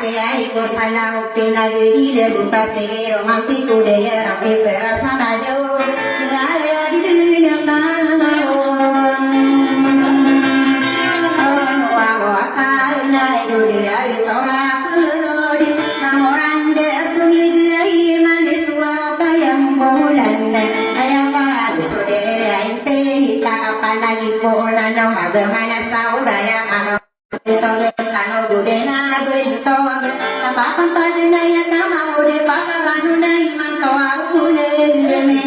ai kosalau pinagiri de pasegero manti kudaya rapi perasana jo ngare di nang wa wa ai nai dunia tora purodi namorande suni ai manis wa bayang bolan ayam sude ai pe kapanagi bolan no magamana saudaya mano toge kano budena bento apa pantana ya kama ude pakalanu nai manto aune me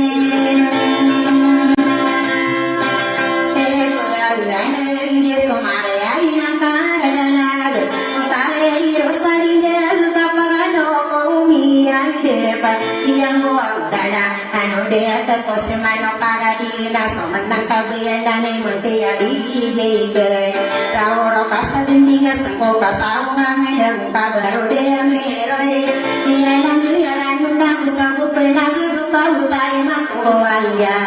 ini somare ai nakana utare rosalinde tapagano komi ande pa yang dana anu de at kosemano pagadina somanang kabiyan ni munti adi ge rauro kasandinga sangko kasauna nang baru de meroi nianan niaran nang sabu penagu kau sai mako aya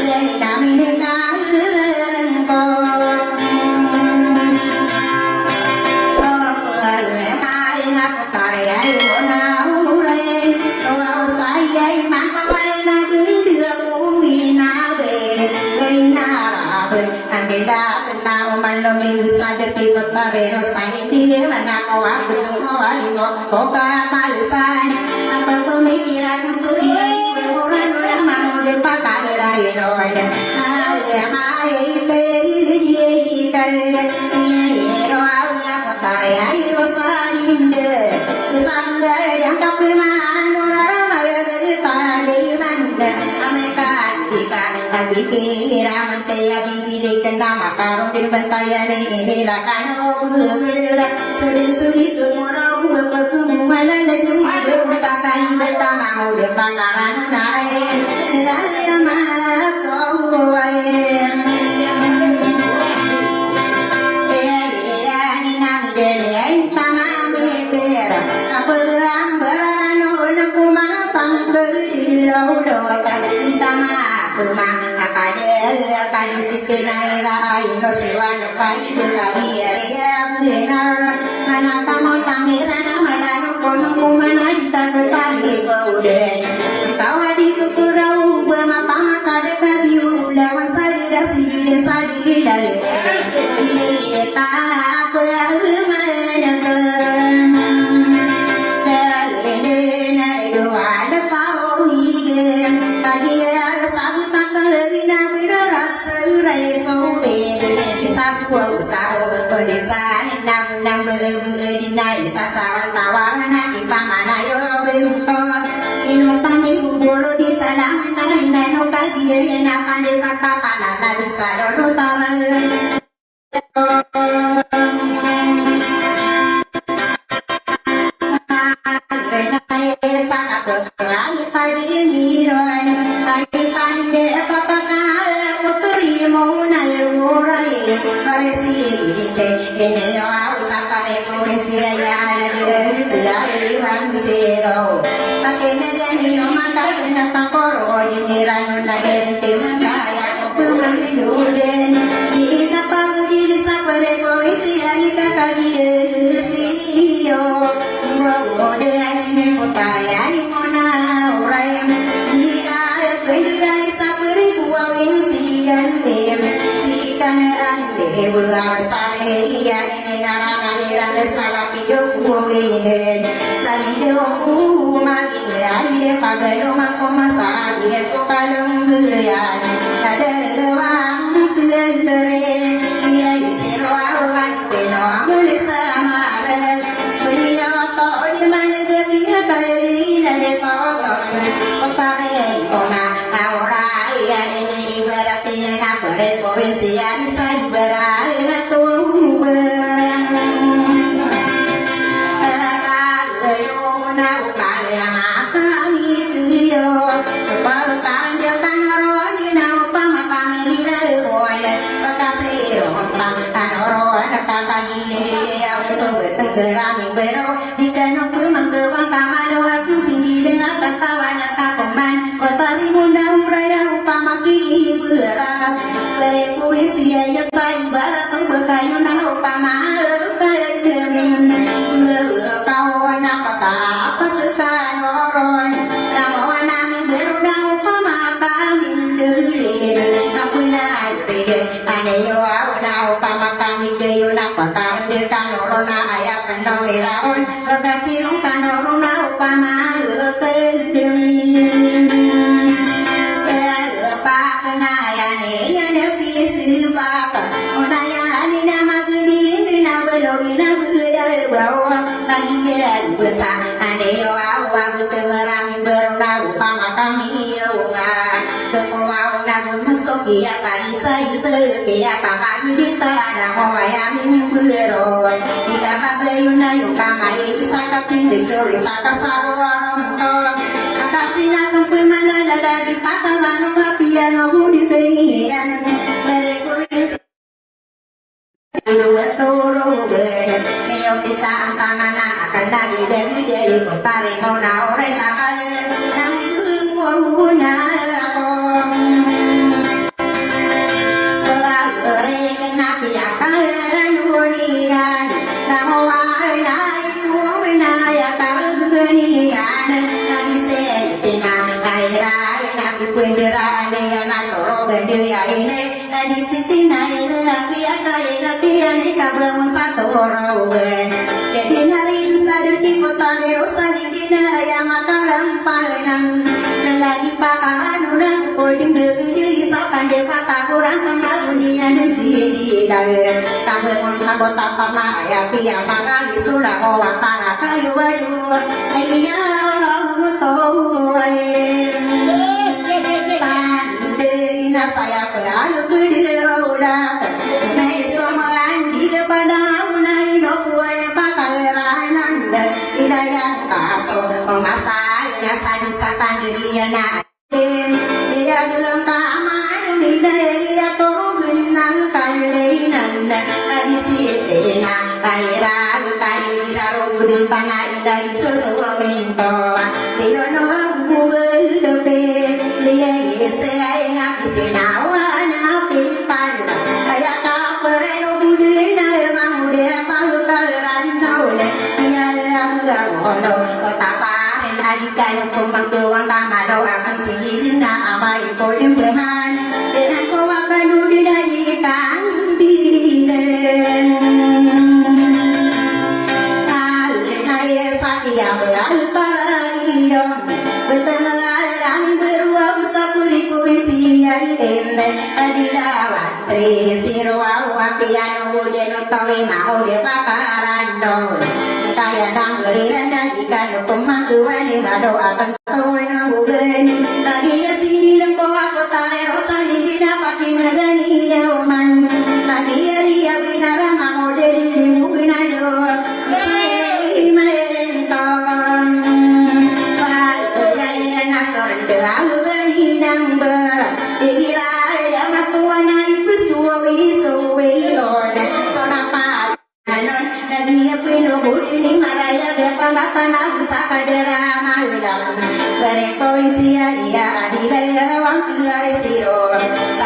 ye namine ko sadar tipat tarero sani dia mana kau habis kau alimo kau kata isan apa pemikiran studi orang udah mau dipakai rai doi ayah mai teri dia kaya ro apa tare ayo saninde kesangga yang tapi mana orang maya dari tadi mana amekan dikan tadi kira mentaya bibir kena makarong di bentayan ini lah kano gula sudi kemurau berpemana semua berputakai betama udah bakaran naik ada masuk Pamira raon lokasi kanor na upama kedemi sepa kenayane yana pisu baka onayani nama gini na belogina budaya bawa lagi ya besa ane wa berteramin beruna upama kami unga kekowa nagun mustoki apa isa apa magi di tanah moyami beron tidak bagayuna yung kamay sakatin di saka sarong akasina kung pimana lagi pakalan piano di tenian mereka dua turu ber neo bisa tangan akan lagi dari kotare nona ore saka nang guna di sini naik lagi lagi kabel satu orang jadi hari bisa di kota desa di yang mataram paling lagi pakan udah koding gede sapan de patah kurang sama dunia di sini dah kabel kabel tapak ya pia makan di sulah kawatara kayu baju ayah tahu saya pelayu kedua udah mesoman di kepada unai dokuan pakaian anda tidak yang kasut memasai nasa di satan dia nak dia bilang kamar dia turun benang kalian di sini nak kairan kali diraru di tanah dari susu minto dia nunggu lebih dia saya nak sinawana pintan kaya kapeno budina emang dia pagkaran naune iya gono taparin adikan kumang tuwang kamalo akan singilin na amay ko dimbehan dengan ko akan udinadikan bilen ay sakya bealtariyo betengarang beruang sapuriku ende adilawantri sirwau apiano budeno tawi mau de pakarandon kaya nanggerian dan ikan pemangkuan mado akan tawena bugen lagi ya sini lengko aku tare rosani bina pakin gani yaman lagi ya ria binara mau dari limu binado sei menton ya nasor de agani nang ber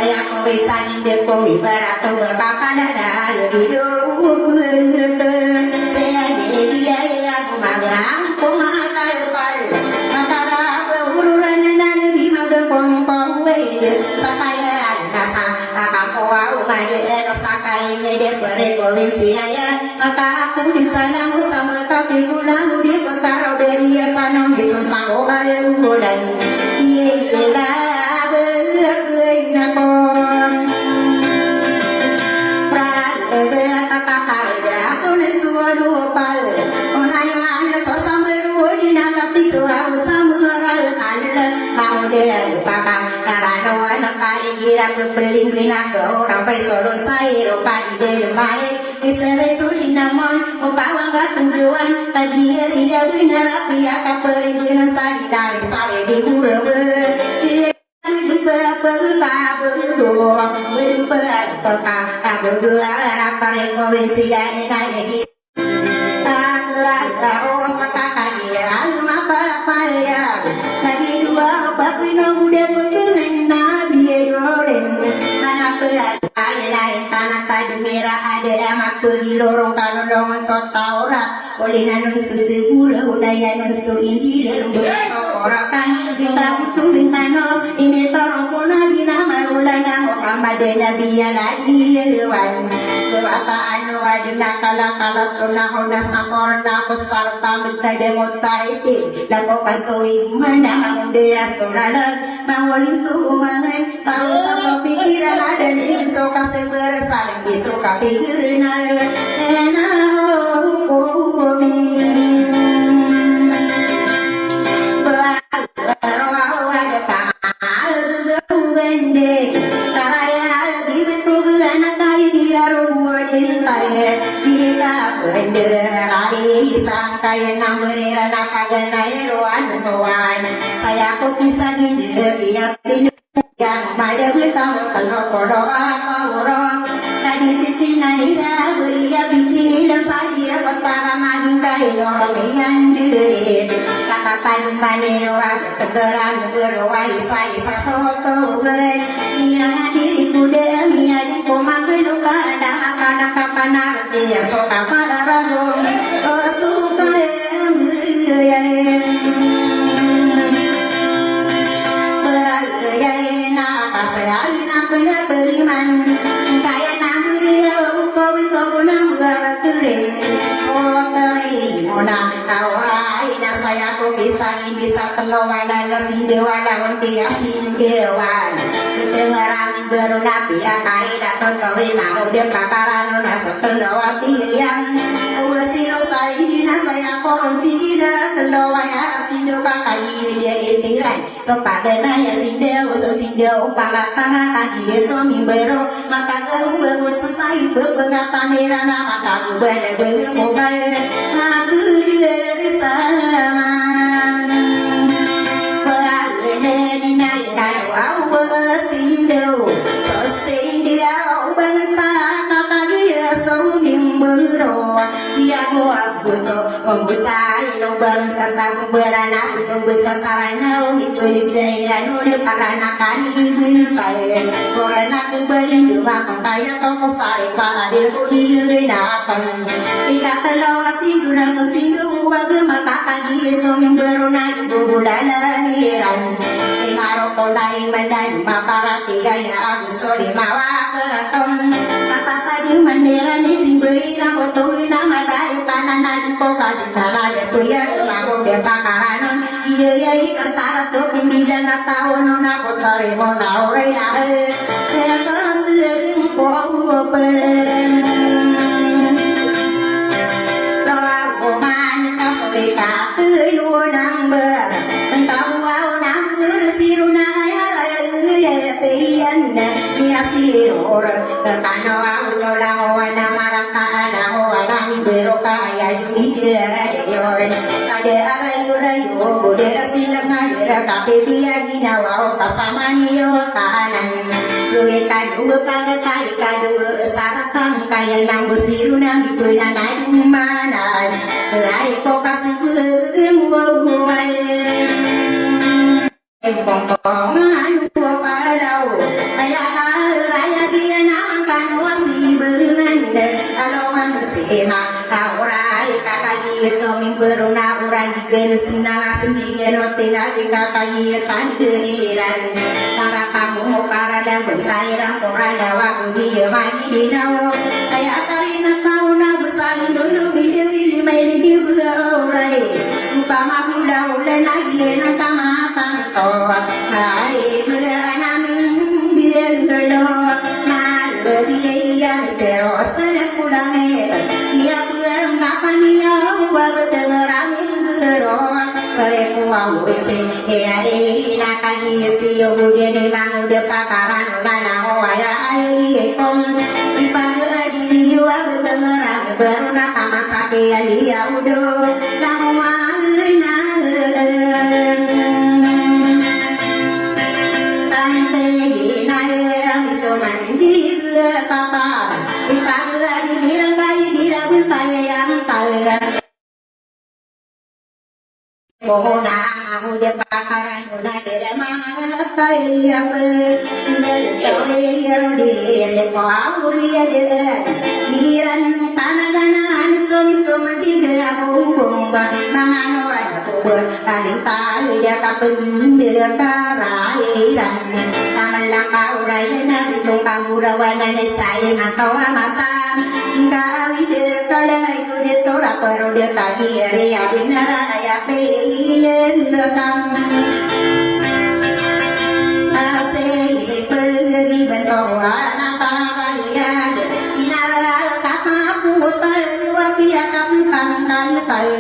saya kau bisa ide kau ibarat kau berpapa dada hidup dia dia aku magang kau makai pal makara berururan dan bima kongkong wede sakaya nasa akan kau ngade sakai ngede bereko ya maka aku di sana sama kaki gulang di perkara dari sana bisa sanggup bayar bulan iya beling bina ke orang pesoro saya rupa di demai disere suri namun upawang tungguan tadi dia bina rapi akap bina sari dari sari di burawe berdua berdua apa rekomendasi ini oh sakaka dia apa ya lagi dua bapino udah berkurin nabi doren mana lain tanah tadi merah ada amak pergi lorong kalau lorong sotaura oleh nanus susibura udaya nusu ini dalam berkorakan kita butuh bintano ini torong puna bina marulana Muhammad Nabi lagi hewan dewata anu adina kala sunahuna sakorna kusar pamit dengotariti lapo kasui mana dia sonalan manguling suumangan tahu sasa pikiran ada di so kasih bersaling isu katigirna ena hukumi Sangkai namurira napaganae roan soan saya ko bisa gini dia tinuk yang mada bertamu kalau kodo apa orang tadi siti naira beria binti dan saya petara maging kai orang yang diri kata tan manewa tegeran berwai sai sasoto ben mia diriku demi adikku manggeluka ada kana kapanar dia soka padarago bisa terlawan nasing dewan lawan kiasin dewan dengaran baru nabi akai datang kau mau dia pakaran nasok terlawati yang wasiro sai dina saya koron sidina terlawaya sindo pakai dia itiran sopadana ya sindo sesindo palat tangah kaki suami baru maka kau bagus selesai berpengatan irana maka kau benar bermobai aku dari sama Membusai no bangsa sabu beranak sumber sasarana itu cairan udah paranakan ibu saya beranak beri dua kaya toko sari padil budi nakan tidak terlalu sinduna sesindu wagema kakagi suami berunai bulan niran lima rokondai mandai maparati ya agus lima wakatom kata tadi mandiran isimberi ramotu nama dai pananan kadinala de puya mago de pakaran iya iya kasara to pindilan tahun na potare mo na ore na saya kasih po pen lawa ko man ka sore ka lu nang ber tahu au nang siru na ya ya tian ni asiror kano au solang wana maraka ana wana bero kaya ada arayu bude silang ngadira kape biya ginawa pasamani yo kanan luwe kadu pagatai kadu saratan kaya nang bersiru nang ipuna nang manan ai ko kasih buai pongpongan dua padau ayah raya dia nang kan wasi berande kalau masema suami beruna orang digen sinang sendirian tinggal di kakak tandiran tangga panggung para dan bersairan orang dawang dia magi di nau kayak karina tahu na besar dulu video main di berai lupa mahu dah dan lagi nak matang to hai beranamin dia gelo mal dia terus pulang dia pulang kapan dia nakagi siyo bude ni mang de pakaran na hoaya ai kom ibaga di wa dengeran baru na tamasake dia udo na na tante na miso mandi papa ibaga di rangai di rabul yang taga Mohona aku de pakaran na de makai apa de ko auria de miran panaganan suami de aku bomba mangano aku paling tai dia kapun de karai dan kamalang kaurai na tung kaburawan na sai atau masa Kawi de kalai kude tora paru de kajiri abinara ya peyen lekang Asei pergi bentoa na paraya inara kata putai wapia kampang kai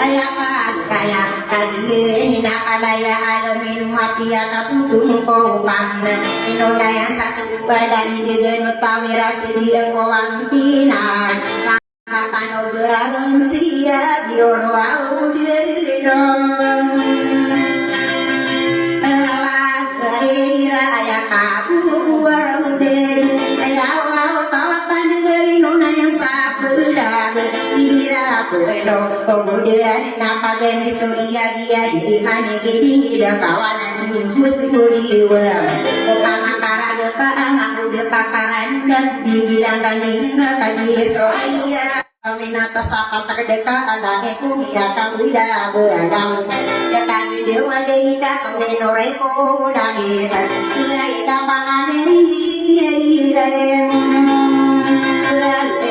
ayaka kaya kagi na alaya alamin wapia katutung ko pang inodaya satu badani dengan tawira dia kawantina katano garun sia bior wau dilong awaira ayaka buaruden ayaw tawatan nuna yang sabda ira puelo kemudian nampagan isu iya di mana gidi dah kawanan musliwa opama karaga paamang udah pakaran dan dibilangkan hingga kaji so iya minata sapa terdeka adange kumia kamuda beadang jakani dewa deika kameno reko dahita iya ika pangane iya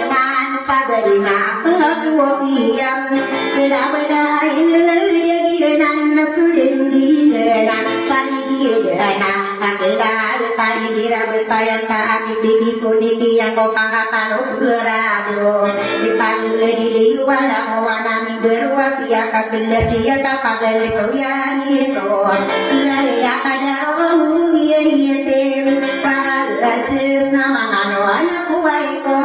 eman sabari ma perlu pian beda ini dengan nasudin di dana sani di dana akela tai dira betaya ta akibiki kuniki yang kau pangkatan ugerado di pagi di liwala wana mi berua pia kagelas dia kapagal soya iso iya kadaro iya tem pagajes nama ngano anak kuaiko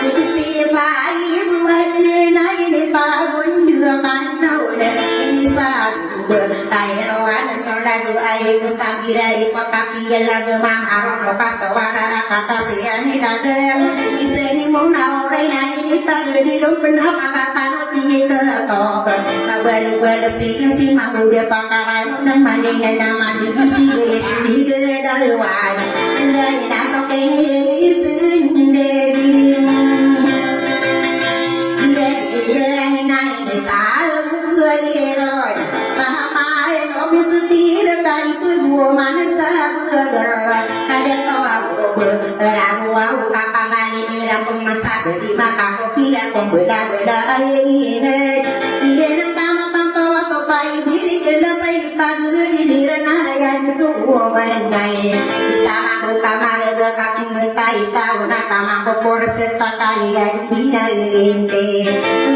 sisi pai buat cina ini pagun dua kanau ini sagu bertairoan soladu air kusambira ipakapi lagemang aron lokas wara kakasiani dagem iseni muna orena ini pagedi lumpena makatan uti ketok babalu si mamuda pakaran dan maninya nama si gedalwan ngai nasok ini sendiri beda ini dia nang tamat tanto sopai diri kelasai pagi di rana yang suwo menai sama buka maraga kapin mentai tahu nak kamang popor setakai yang dina ente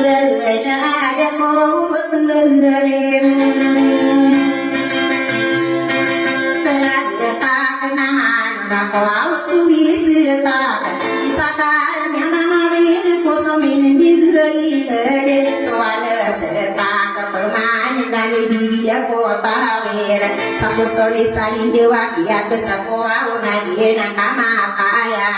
lena ada mau tenderin selada tak kenaman rakau tulis tak misalkan yang nangari kosomin soalnya setak kepermanen dari dia kota wer satu story salin dewa kia kesakoa unagi nakama paya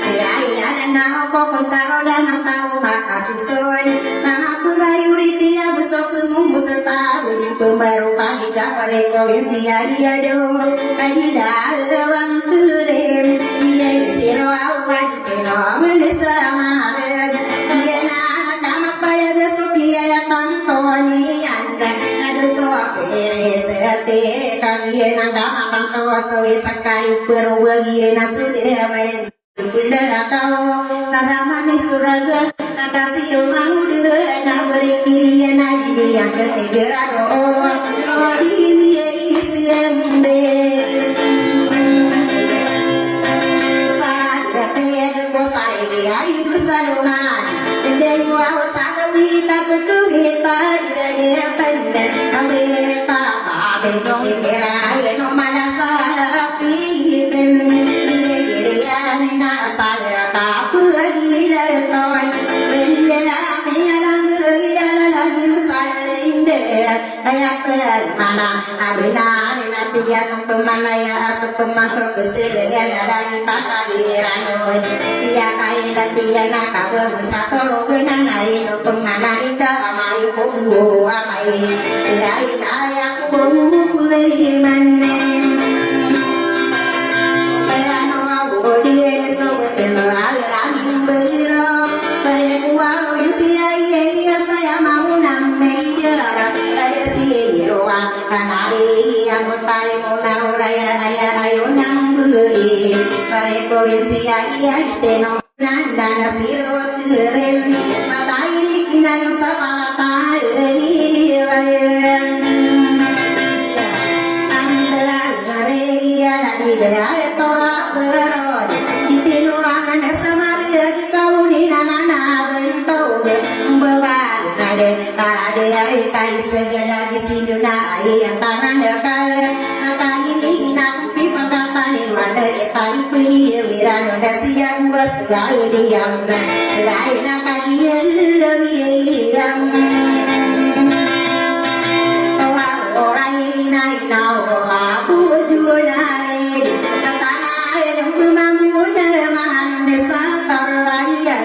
ayah nama pokok taro dan tahu makasih son mengapura yuriti ya besok pengumbus tahu di pembaru pagi capare kau isia dia do adida wang turem dia istiro awan keno mendesa mareg dia Tantoni anda adu so pere sete kalian anda akan tahu so isakai perwagi nasude men bunda tahu nara manis suraga nakasih mau de na beri kirian adi yang ketiga do odi isembe saga te go sai dia itu salungan dendeng wa kita betul kita dia pandai kami tak ada dong kira no mana sapi ben dia ni nak saya tak pergi leton benda mialang dia lagi saling dia ayat mana benar nanti dia pemana ya pemasok besar lagi pakai ranun dia kain nanti nak kabar satu guna naik pemana ika amai punggu amai dai ayak punggu manen bayano awu dia so betelo amin bero baywa isi ai saya mau namme dia ada siroa kanai aku tari mona uraya ayo nang beri bare ko isi ai teno nanda nasiro tay segala di sinduna yang tangan dekat maka ini nak pipa kata ni wanda tay puni wiran dah siang bersegai diam lain nak kajian lebih yang orang ini nau aku junai tanah yang membangun man desa karaya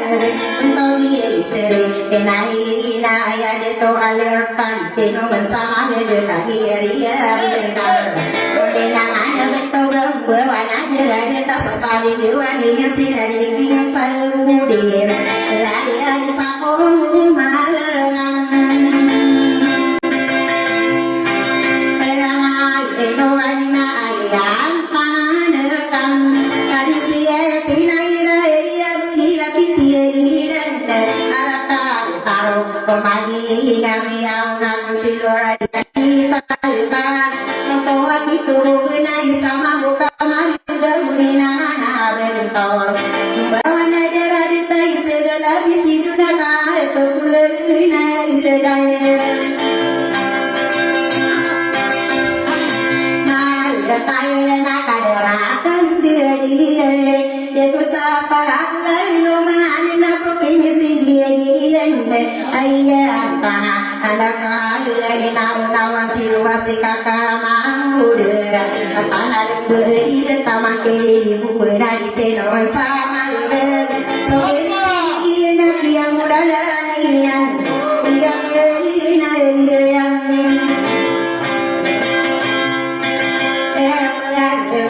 untuk dia denai ya de to alertan tino bersama de kaki ria bentar de nangan de to gambe wana de ta sasali de wani sinari king saudi la ya sako malang pelangai eno anina ayam tangan kadis dia tinai ria bugia piti dan arata taro pemagi kami yang nak silora kita kan membawa itu benai sama buka juga munina mana bentol bawa nadara di tai segala bisi dunaka kepulina ledai mai tai nak adarakan dia itu sapa lalu mana nasukin dia ayat tanah anak kaya nawan siluas di kakak muda tanah beri taman kiri muda di tenor sama ide sokin sini nak yang muda lanian yang yang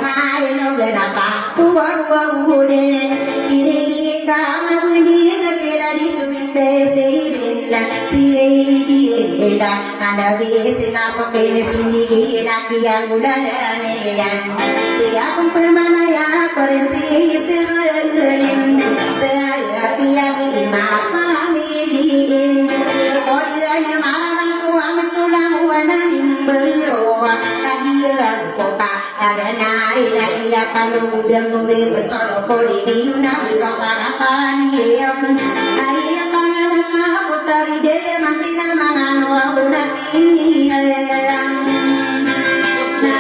mai no genata uang muda ini kamu bunyi kira di tuinte siida ada bisina sokene sindi nak yang udah neyan dia pun pemana ya koresi serenin saya dia beri masa milin kodianya marang tuang tulang wana nimbero kagia kopa ada nai lagi apa lu udah gue besar kodi diuna bisa pangatan yam ayah tangan putari de mantina mangan wa unati ayang na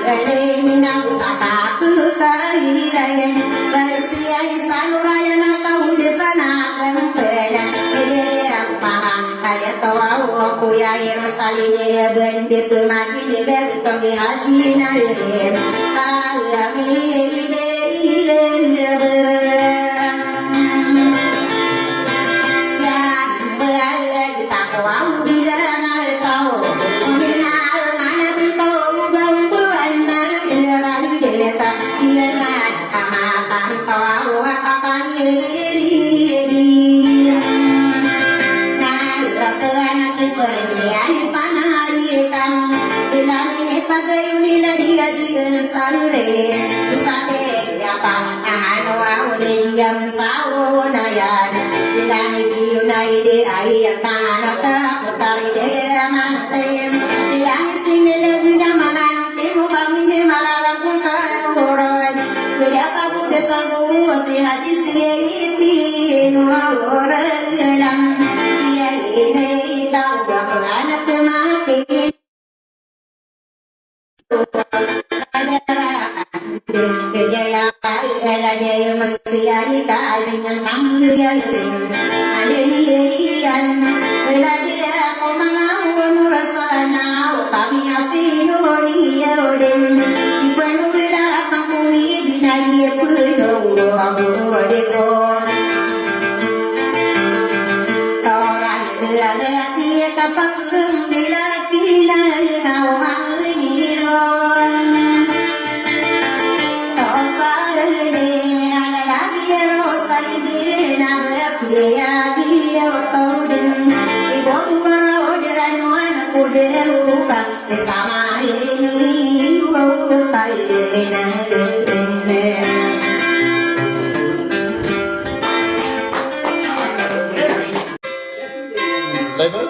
ade minda usaka ku kai rayen barsia isanuraya na kau desana kempena ide apa ada tahu aku ya Yerusalem bende pemagi de betongi haji na ye kami ide Wow, bila na tao, bila na bito gambuan na deta, dia na kamatan tao akakiri. Na rakan kipersia sana ikan, bila ni pagai nila dia jigen salure, sate apa ano au diam sao na yan, bila ni jiu na ide ai tanah putari de mantem bilang sini legenda makan timu bangun malarang kan orang berapa kuda sabu si haji sini orang dalam dia ini tahu berapa anak mati dia yang mesti ada dengan kamu yang ada nian dia kau mengawal rasana kami asinu dia odem ibanulla kampui dinari penuh abu dekon orang ada dia kapak bila kila kau mangiron dia dia otodin ibu kalau deranuan kuderupa sama ini utai label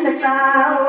Sao